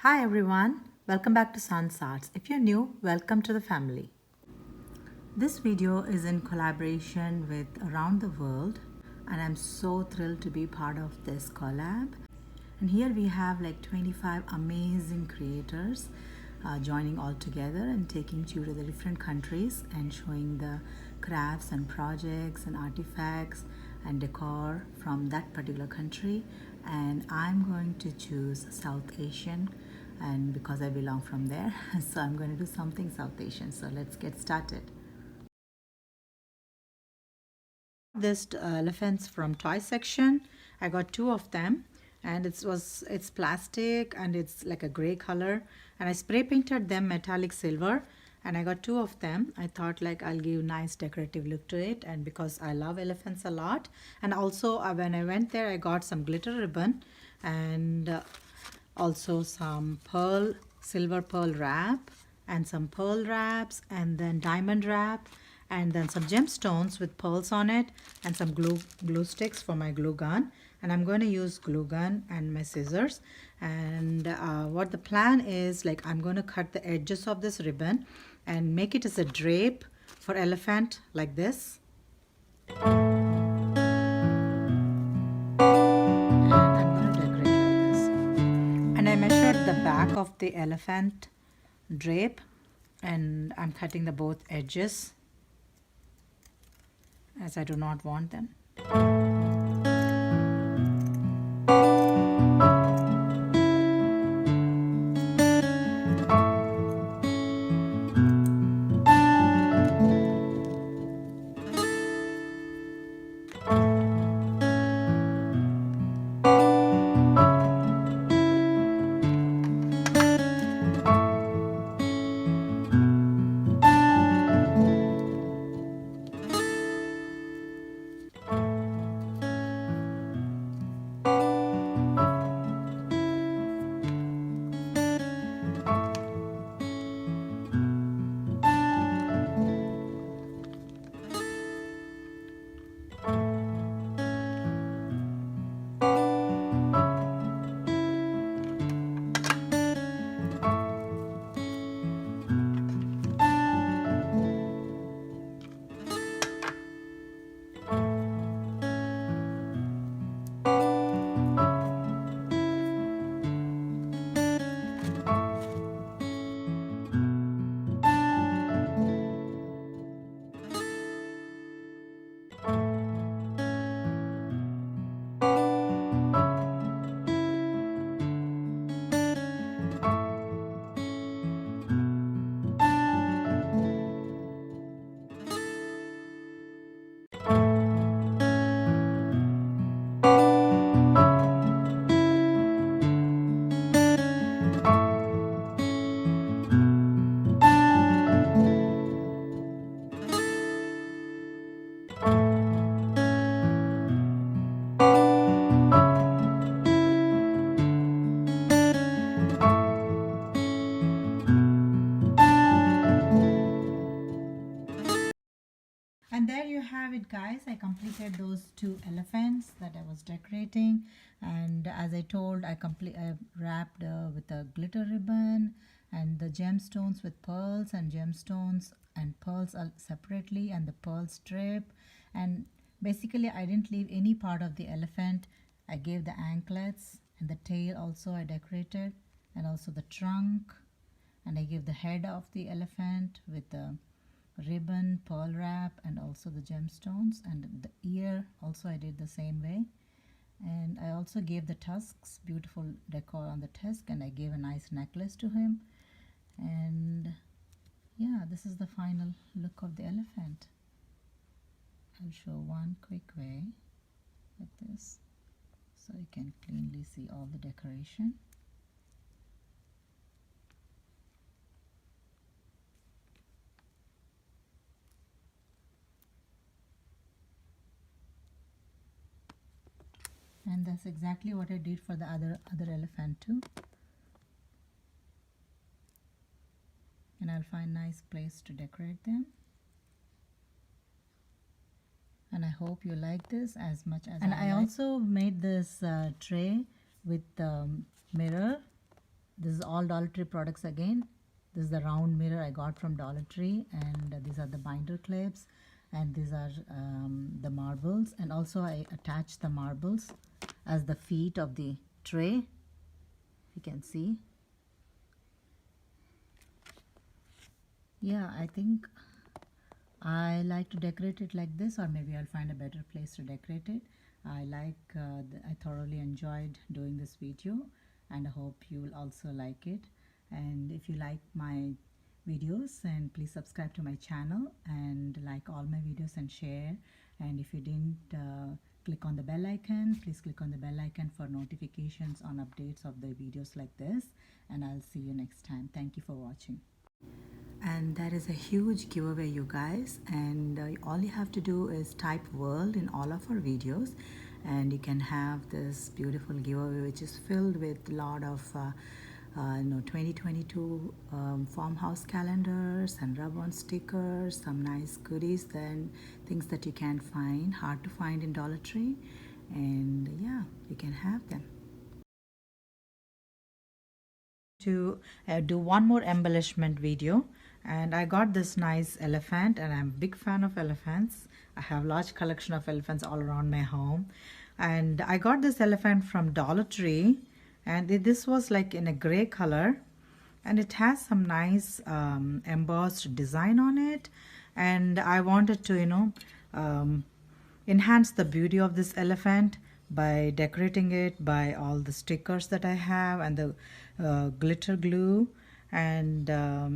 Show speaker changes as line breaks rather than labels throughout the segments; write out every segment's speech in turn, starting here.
Hi everyone, welcome back to Sans Arts. If you're new, welcome to the family. This video is in collaboration with Around the World, and I'm so thrilled to be part of this collab. And here we have like 25 amazing creators joining all together and taking you to the different countries and showing the crafts and projects and artifacts and decor from that particular country. And I'm going to choose South Asian, and because I belong from there, so I'm going to do something South Asian. So let's get started. This elephants from toy section. I got two of them, and it's plastic and it's like a gray color, and I spray painted them metallic silver, and I got two of them. I thought like I'll give nice decorative look to it, and because I love elephants a lot. And also when I went there, I got some glitter ribbon and also some silver pearl wrap, and some pearl wraps, and then diamond wrap, and then some gemstones with pearls on it, and some glue sticks for my glue gun. And I'm going to use glue gun and my scissors. And what the plan is, like, I'm going to cut the edges of this ribbon and make it as a drape for elephant like this. And I measured the back of the elephant drape, and I'm cutting the both edges as I do not want them. And there you have it, guys. I completed those two elephants that I was decorating, and as I told, I wrapped with a glitter ribbon, and the gemstones with pearls, and gemstones and pearls separately, and the pearl strip. And basically I didn't leave any part of the elephant. I gave the anklets, and the tail also I decorated, and also the trunk, and I gave the head of the elephant with the ribbon, pearl wrap, and also the gemstones, and the ear also I did the same way. And I also gave the tusks, beautiful decor on the tusk, and I gave a nice necklace to him. And yeah, this is the final look of the elephant. I'll show one quick way with this so you can cleanly see all the decoration. And that's exactly what I did for the other elephant too. And I'll find nice place to decorate them. And I hope you like this as much as I also made this tray with the mirror. this is all Dollar Tree products again. This is the round mirror I got from Dollar Tree, and these are the binder clips, and these are the marbles, and also I attached the marbles as the feet of the tray. You can see. Yeah, I think I like to decorate it like this, or maybe I'll find a better place to decorate it. I thoroughly enjoyed doing this video, and I hope you will also like it. And if you like my videos, and please subscribe to my channel and like all my videos and share. And if you didn't click on the bell icon, please click on the bell icon for notifications on updates of the videos like this. And I'll see you next time. Thank you for watching. And that is a huge giveaway, you guys, and all you have to do is type world in all of our videos, and you can have this beautiful giveaway which is filled with a lot of 2022 farmhouse calendars and rub-on stickers, some nice goodies, then things that you can't find, hard to find in Dollar Tree, and yeah, you can have them. To do one more embellishment video, and I got this nice elephant, and I'm a big fan of elephants. I have large collection of elephants all around my home, and I got this elephant from Dollar Tree, and this was like in a gray color, and it has some nice embossed design on it, and I wanted to enhance the beauty of this elephant by decorating it by all the stickers that I have and the glitter glue. And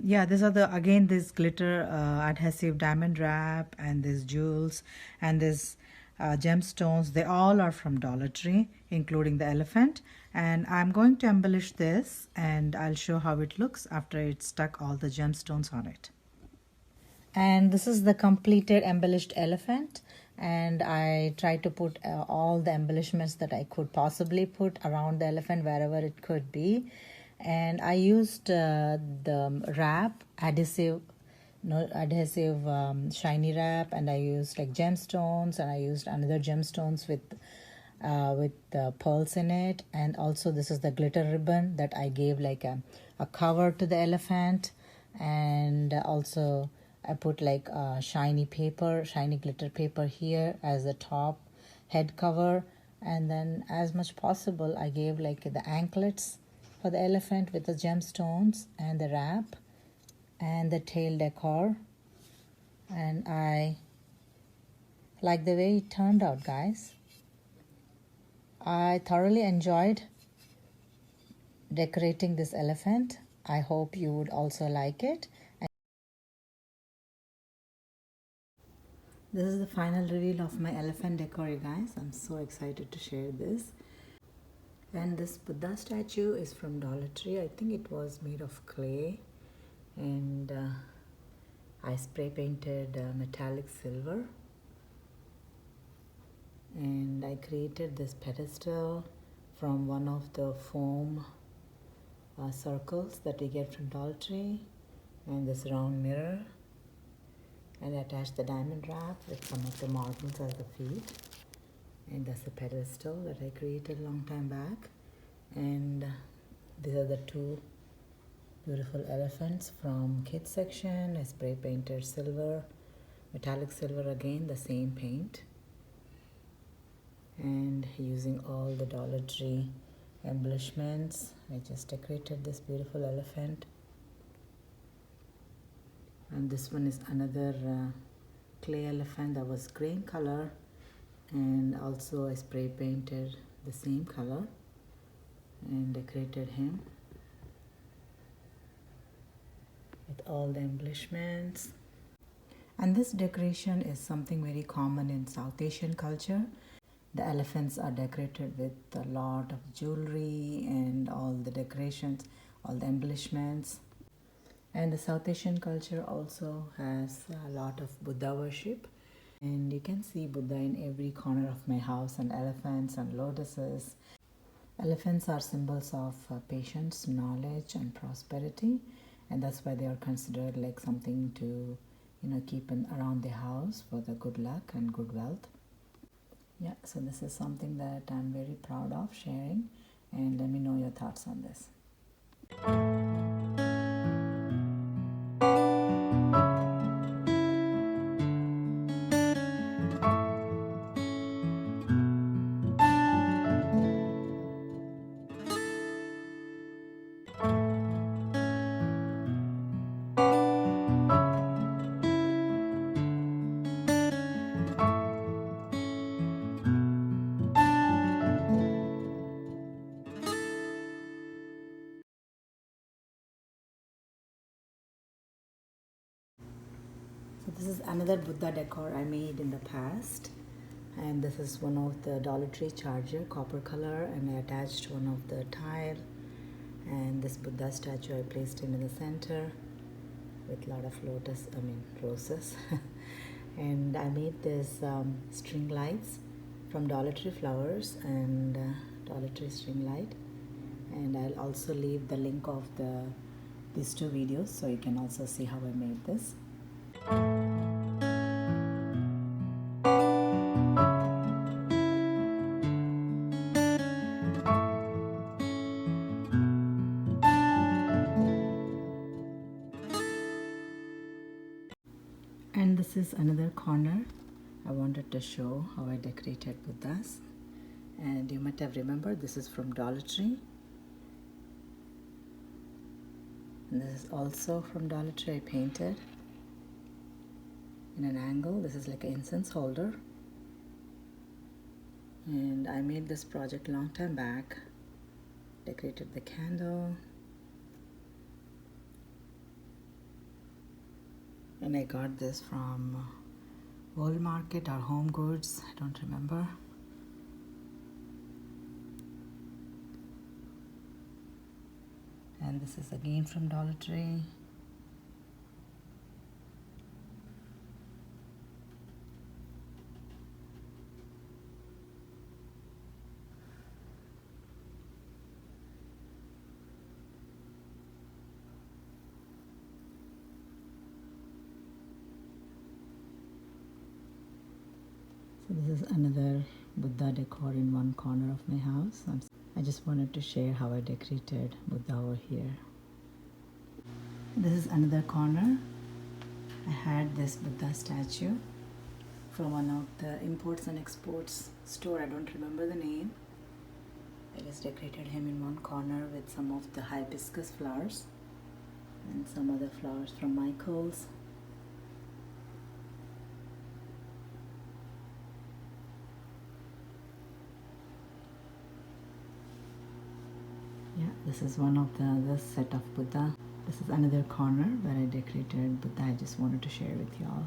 yeah, these are this glitter adhesive diamond wrap, and these jewels, and these gemstones. They all are from Dollar Tree, including the elephant. And I'm going to embellish this, and I'll show how it looks after it's stuck all the gemstones on it. And this is the completed embellished elephant, and I tried to put all the embellishments that I could possibly put around the elephant wherever it could be. And I used the wrap adhesive, shiny wrap, and I used like gemstones, and I used another gemstones with pearls in it. And also this is the glitter ribbon that I gave like a cover to the elephant. And also I put like shiny glitter paper here as the top head cover. And then as much possible I gave like the anklets for the elephant with the gemstones, and the wrap, and the tail decor. And I like the way it turned out, guys. I thoroughly enjoyed decorating this elephant. I hope you would also like it. This is the final reveal of my elephant decor, you guys. I'm so excited to share this. And this Buddha statue is from Dollar Tree. I think it was made of clay, and I spray painted metallic silver, and I created this pedestal from one of the foam circles that we get from Dollar Tree, and this round mirror, and I attached the diamond wrap with some of the marbles as the feet. And that's the pedestal that I created a long time back. And these are the two beautiful elephants from kids section. I spray painted silver, metallic silver again, the same paint. And using all the Dollar Tree embellishments, I just decorated this beautiful elephant. And this one is another clay elephant that was gray in color, and also I spray painted the same color and decorated him with all the embellishments. And this decoration is something very common in South Asian culture. The elephants are decorated with a lot of jewelry and all the decorations, all the embellishments. And the South Asian culture also has a lot of Buddha worship. And you can see Buddha in every corner of my house, and elephants and lotuses. Elephants are symbols of patience, knowledge, and prosperity, and that's why they are considered like something to, keep around the house for the good luck and good wealth. Yeah, so this is something that I'm very proud of sharing, and let me know your thoughts on this. So this is another Buddha decor I made in the past, and this is one of the Dollar Tree charger, copper color, and I attached one of the tile, and this Buddha statue I placed him in the center with a lot of roses. And I made this string lights from Dollar Tree flowers and Dollar Tree string light, and I'll also leave the link of these two videos so you can also see how I made this. And this is another corner. I wanted to show how I decorated Buddhas, and you might have remembered this is from Dollar Tree, and this is also from Dollar Tree. I painted in an angle. This is like an incense holder, and I made this project a long time back. Decorated the candle, and I got this from World Market or Home Goods, I don't remember. And this is again from Dollar Tree. So this is another Buddha decor in one corner of my house. I just wanted to share how I decorated Buddha over here. This is another corner. I had this Buddha statue from one of the imports and exports store. I don't remember the name. I just decorated him in one corner with some of the hibiscus flowers and some other flowers from Michael's. Yeah, this is one of this set of Buddha. This is another corner where I decorated Buddha. I just wanted to share with y'all.